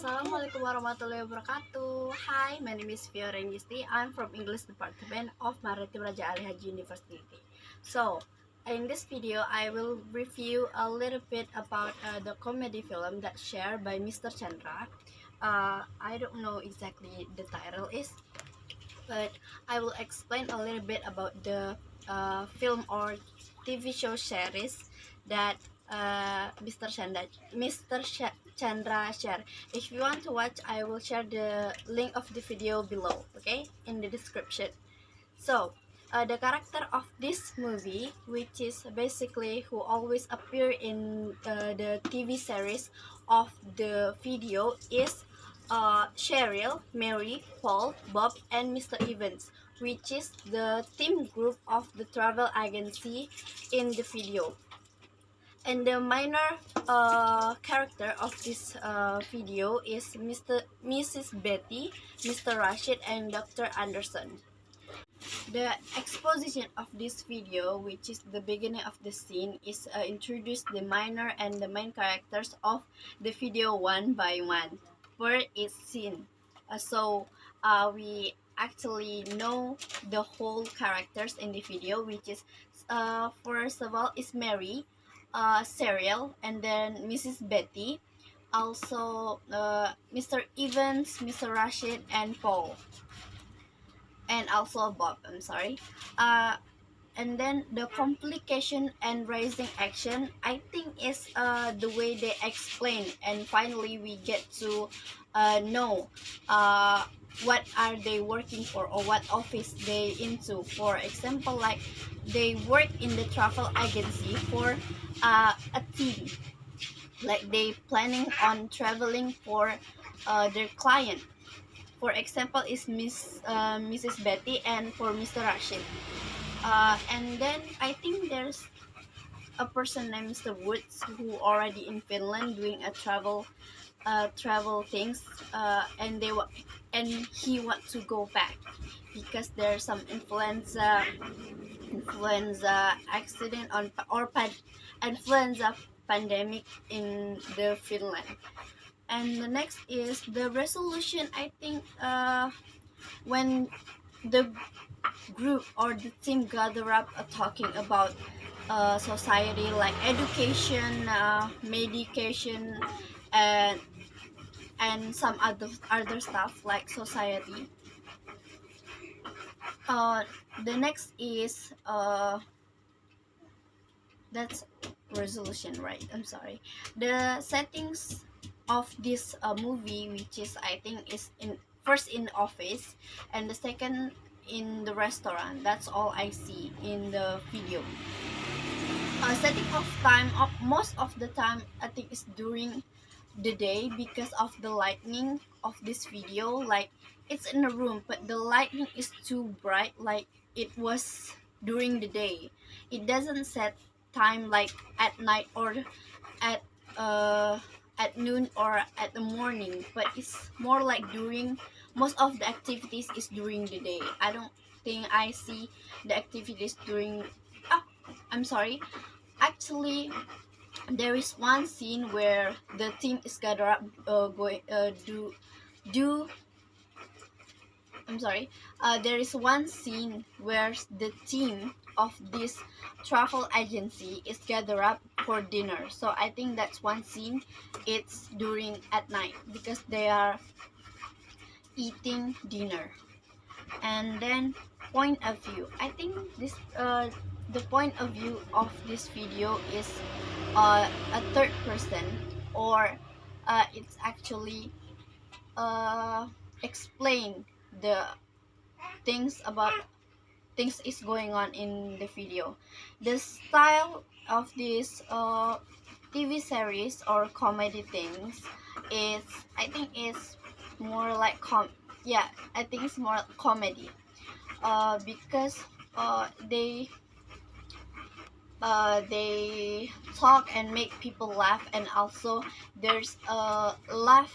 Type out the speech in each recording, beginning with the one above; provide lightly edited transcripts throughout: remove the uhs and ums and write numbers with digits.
Assalamualaikum warahmatullahi wabarakatuh. Hi, my name is Fiorian Gisti. I'm from English Department of Maritim Haji University. So, in this video, I will review a little bit about the comedy film that shared by Mr. Chandra. I don't know exactly the title is, but I will explain a little bit about the film or TV show series that Chandra share. If you want to watch, I will share the link of the video below, okay, in the description. So, the character of this movie, which is basically who always appear in the TV series of the video, is Cheryl, Mary, Paul, Bob, and Mr. Evans, which is the team group of the travel agency in the video. And the minor character of this video is Mrs. Betty, Mr. Rashid, and Dr. Anderson. The exposition of this video, which is the beginning of the scene, is introduce the minor and the main characters of the video one by one per each scene. We actually know the whole characters in the video, which is first of all is Mary, Serial, and then Mrs. Betty, also Mr. Evans, Mr. Rashid, and Paul, and also Bob. I'm sorry. And then the complication and raising action, I think is the way they explain, and finally we get to know what are they working for or what office they into. For example, like they work in the travel agency for a team, like they planning on traveling for their client. For example, is Mrs. Betty, and for Mr. Rashid. And then I think there's a person named Mr. Woods who already in Finland doing a travel things, and he want to go back because there's some influenza accident influenza pandemic in the Finland. And the next is the resolution. I think when the group or the team gather up talking about society, like education, medication, and some other stuff like society. The next is that's resolution, right? I'm sorry. The settings of this movie, which is I think is in first in office, and the second in the restaurant. That's all I see in the video. Setting of time, most of the time I think is during the day because of the lighting of this video. Like it's in a room, but the lighting is too bright, like it was during the day. It doesn't set time like at night or at noon or at the morning, but it's more like during, most of the activities is during the day. I don't think I see the activities during I'm sorry, actually there is one scene where the team is gathered up going do I'm sorry, there is one scene where the team of this travel agency is gathered up for dinner. So I think that's one scene. It's during at night because they are eating dinner. And then point of view. I think this the point of view of this video is a third person, or it's actually explain the things is going on in the video. The style of this TV series or comedy things is, I think it's more like I think it's more comedy because they talk and make people laugh, and also there's a laugh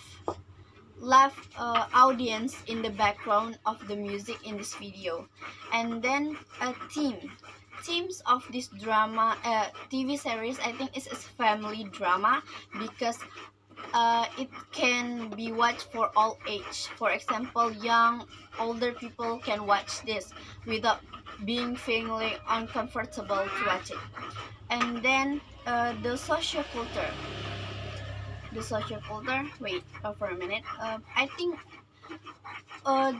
audience in the background of the music in this video. And then themes of this drama TV series, I think it's family drama because it can be watched for all age. For example, young, older people can watch this without being feeling uncomfortable to watch it. And then the social culture. The social culture. Wait for a minute. I think uh,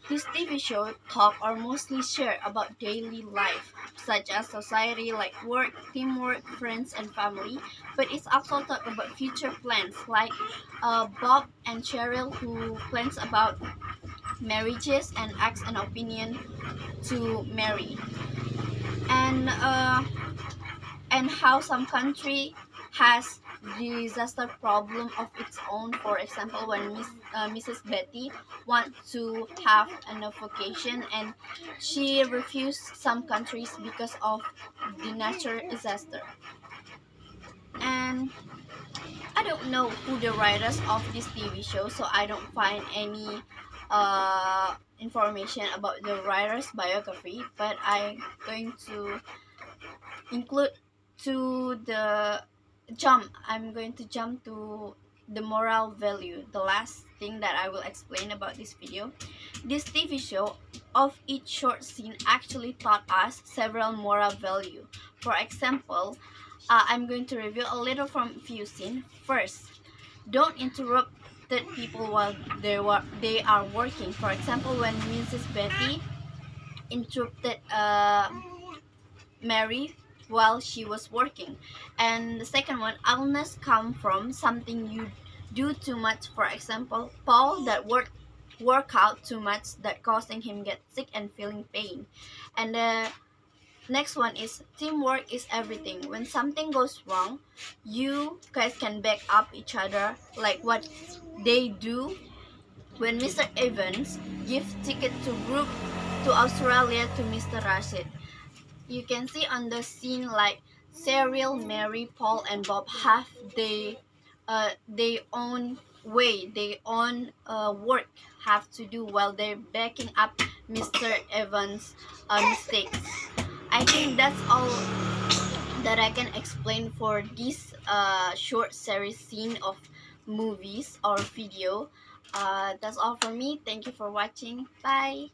this TV show talk or mostly share about daily life, such as society like work, teamwork, friends, and family. But it's also talk about future plans, like Bob and Cheryl who plans about marriages and asks an opinion to marry, and how some country has disaster problem of its own. For example, when Mrs. Betty wants to have an vacation and she refused some countries because of the natural disaster. And I don't know who the writers of this TV show, so I don't find any information about the writer's biography, but going to include to the I'm going to jump to the moral value, the last thing that I will explain about this video. This TV show of each short scene actually taught us several moral value. For example, I'm going to review a little from few scene. First, don't interrupt the people while they are working. For example, when Mrs. Betty interrupted Mary while she was working. And the second one, illness come from something you do too much. For example, Paul that work out too much that causing him get sick and feeling pain. And the next one is teamwork is everything. When something goes wrong, you guys can back up each other, like what they do when Mr. Evans gives ticket to group to Australia to Mr. Rashid. You can see on the scene like Cyril, Mary, Paul, and Bob have their own way, their own work have to do while they're backing up Mr. Evans' mistakes. I think that's all that I can explain for this short series scene of movies or video. That's all for me. Thank you for watching. Bye.